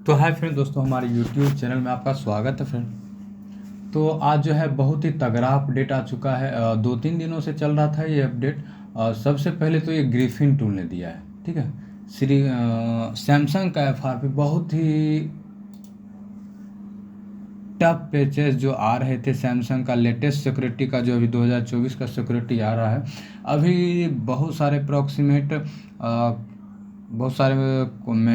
तो hi friend दोस्तों, हमारे यूट्यूब चैनल में आपका स्वागत है फ्रेंड। तो आज जो है बहुत ही तगड़ा अपडेट आ चुका है। 2-3 दिनों से चल रहा था ये अपडेट। सबसे पहले तो ये ग्रिफिन टूल ने दिया है, ठीक है। श्री सैमसंग का एफआरपी बहुत ही टफ पैचेस जो आ रहे थे। सैमसंग का लेटेस्ट सिक्योरिटी का जो अभी 2024 का सिक्योरिटी आ रहा है, अभी बहुत सारे अप्रॉक्सीमेट बहुत सारे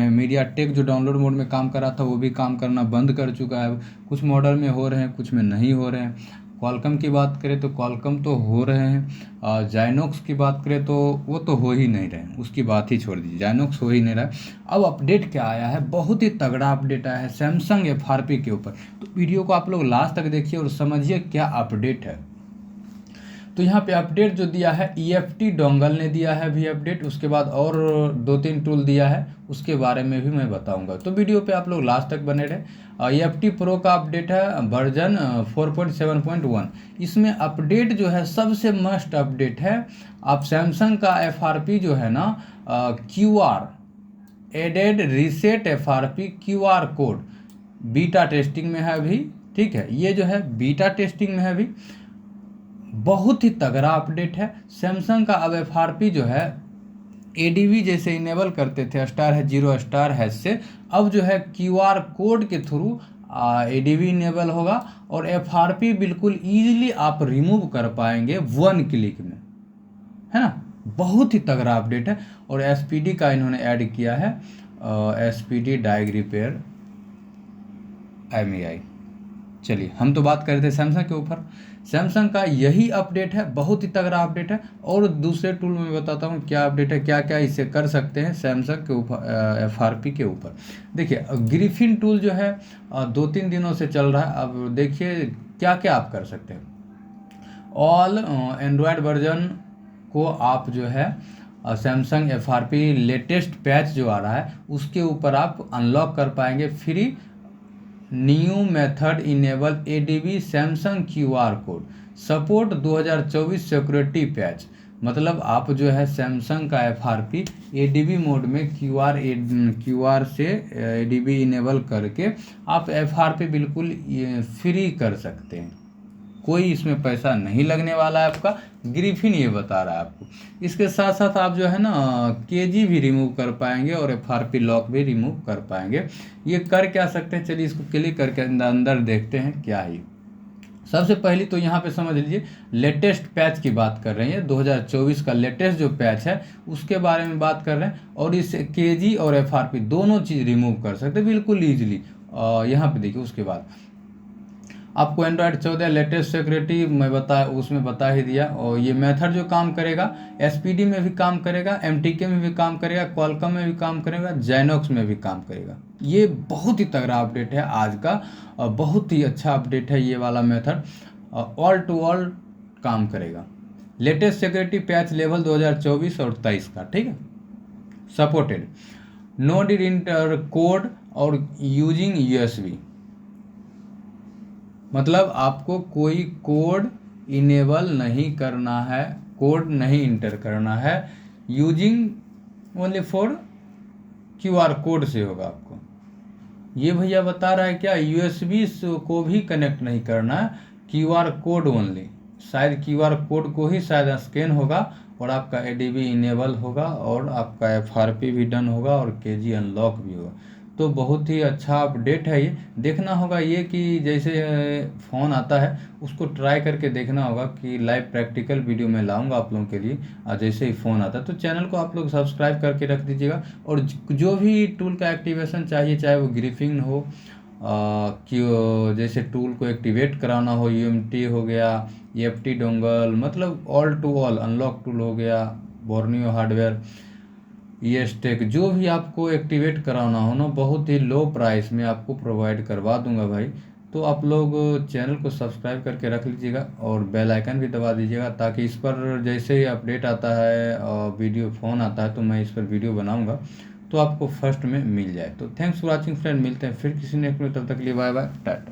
मीडिया टेक जो डाउनलोड मोड में काम कर रहा था वो भी काम करना बंद कर चुका है। कुछ मॉडल में हो रहे हैं, कुछ में नहीं हो रहे हैं। क्वालकॉम की बात करें तो क्वालकॉम तो हो रहे हैं। जाइनोक्स की बात करें तो वो तो हो ही नहीं रहे, उसकी बात ही छोड़ दीजिए, जाइनोक्स हो ही नहीं रहा है। अब अपडेट क्या आया है, बहुत ही तगड़ा अपडेट आया है सैमसंग एफआरपी के ऊपर। तो वीडियो को आप लोग लास्ट तक देखिए और समझिए क्या अपडेट है। तो यहाँ पे अपडेट जो दिया है EFT डोंगल ने दिया है अभी अपडेट। उसके बाद और 2-3 टूल दिया है, उसके बारे में भी मैं बताऊंगा। तो वीडियो पे आप लोग लास्ट तक बने रहे। EFT प्रो का अपडेट है वर्जन 4.7.1। इसमें अपडेट जो है सबसे मस्ट अपडेट है। आप सैमसंग का एफआरपी जो है ना, QR added reset FRP QR code beta testing में है अभी, ठीक है। ये जो है बीटा टेस्टिंग में है अभी। बहुत ही तगड़ा अपडेट है। सैमसंग का अब एफआरपी जो है ADV जैसे इनेबल करते थे स्टार है 0 स्टार है से, अब जो है QR कोड के थ्रू ADV इनेबल होगा और एफआरपी बिल्कुल ईजिली आप रिमूव कर पाएंगे 1 क्लिक में, है ना। बहुत ही तगड़ा अपडेट है। और SPD का इन्होंने ऐड किया है, SPD डायग रिपेयर MEI। चलिए, हम तो बात कर रहे थे सैमसंग के ऊपर। सैमसंग का यही अपडेट है, बहुत ही तगड़ा अपडेट है। और दूसरे टूल में बताता हूँ क्या अपडेट है, क्या क्या इससे कर सकते हैं सैमसंग के ऊपर एफआरपी के ऊपर। देखिए, ग्रिफिन टूल जो है 2-3 दिनों से चल रहा है। अब देखिए क्या क्या आप कर सकते हैं। ऑल एंड्रॉयड वर्जन को आप जो है सैमसंग एफआरपी लेटेस्ट पैच जो आ रहा है उसके ऊपर आप अनलॉक कर पाएंगे free. New method enable ADV Samsung QR code support 2024 security patch. मतलब आप जो है सैमसंग का एफआरपी ADV मोड में QR से ADV इनेबल करके आप एफआरपी बिल्कुल फ्री कर सकते हैं। कोई इसमें पैसा नहीं लगने वाला है आपका। ग्रिफिन ये बता रहा है आपको। इसके साथ साथ आप जो है ना KG भी रिमूव कर पाएंगे और एफआरपी लॉक भी रिमूव कर पाएंगे। ये कर क्या सकते हैं, चलिए इसको क्लिक करके अंदर देखते हैं क्या है। सबसे पहली तो यहाँ पे समझ लीजिए लेटेस्ट पैच की बात कर रहे हैं। 2024 का लेटेस्ट जो पैच है उसके बारे में बात कर रहे हैं। और इस KG और एफआरपी दोनों चीज़ रिमूव कर सकते हैं बिल्कुल ईजिली। यहाँ पे देखिए, उसके बाद आपको एंड्रॉयड 14 लेटेस्ट सिक्योरिटी मैं उसमें बता ही दिया। और ये मेथड जो काम करेगा SPD में भी काम करेगा, MTK में भी काम करेगा, क्वालकॉम में भी काम करेगा, जाइनोक्स में भी काम करेगा। ये बहुत ही तगड़ा अपडेट है आज का। बहुत ही अच्छा अपडेट है ये वाला मेथड। ऑल टू ऑल काम करेगा। लेटेस्ट सिक्योरिटी पैच लेवल 2024 और 23 का, ठीक है। Supported no did inter code और यूजिंग USB। मतलब आपको कोई कोड इनेबल नहीं करना है, कोड नहीं इंटर करना है। Using only for QR code से होगा आपको। ये भैया बता रहा है क्या USB को भी कनेक्ट नहीं करना है, QR कोड ओनली। शायद QR कोड को ही शायद स्कैन होगा और आपका ADV इनेबल होगा और आपका एफआरपी भी डन होगा और KG अनलॉक भी होगा। तो बहुत ही अच्छा अपडेट है ये। देखना होगा ये कि जैसे फ़ोन आता है उसको ट्राई करके देखना होगा कि लाइव प्रैक्टिकल वीडियो में लाऊंगा आप लोगों के लिए। और जैसे ही फ़ोन आता है तो चैनल को आप लोग सब्सक्राइब करके रख दीजिएगा। और जो भी टूल का एक्टिवेशन चाहिए, चाहे वो ग्रिफिन हो कि जैसे टूल को एक्टिवेट कराना हो, UMT हो गया, EFT डोंगल, मतलब all to all unlock tool हो गया, बोर्नियो हार्डवेयर, ESTEC, जो भी आपको एक्टिवेट कराना हो ना बहुत ही लो प्राइस में आपको प्रोवाइड करवा दूंगा भाई। तो आप लोग चैनल को सब्सक्राइब करके रख लीजिएगा और बेल आइकन भी दबा दीजिएगा ताकि इस पर जैसे ही अपडेट आता है और वीडियो फ़ोन आता है तो मैं इस पर वीडियो बनाऊंगा तो आपको फर्स्ट में मिल जाए। तो थैंक्स फॉर वॉचिंग फ्रेंड, मिलते हैं फिर किसी नेक्स्ट में, तब तक के लिए बाय बाय टाटा।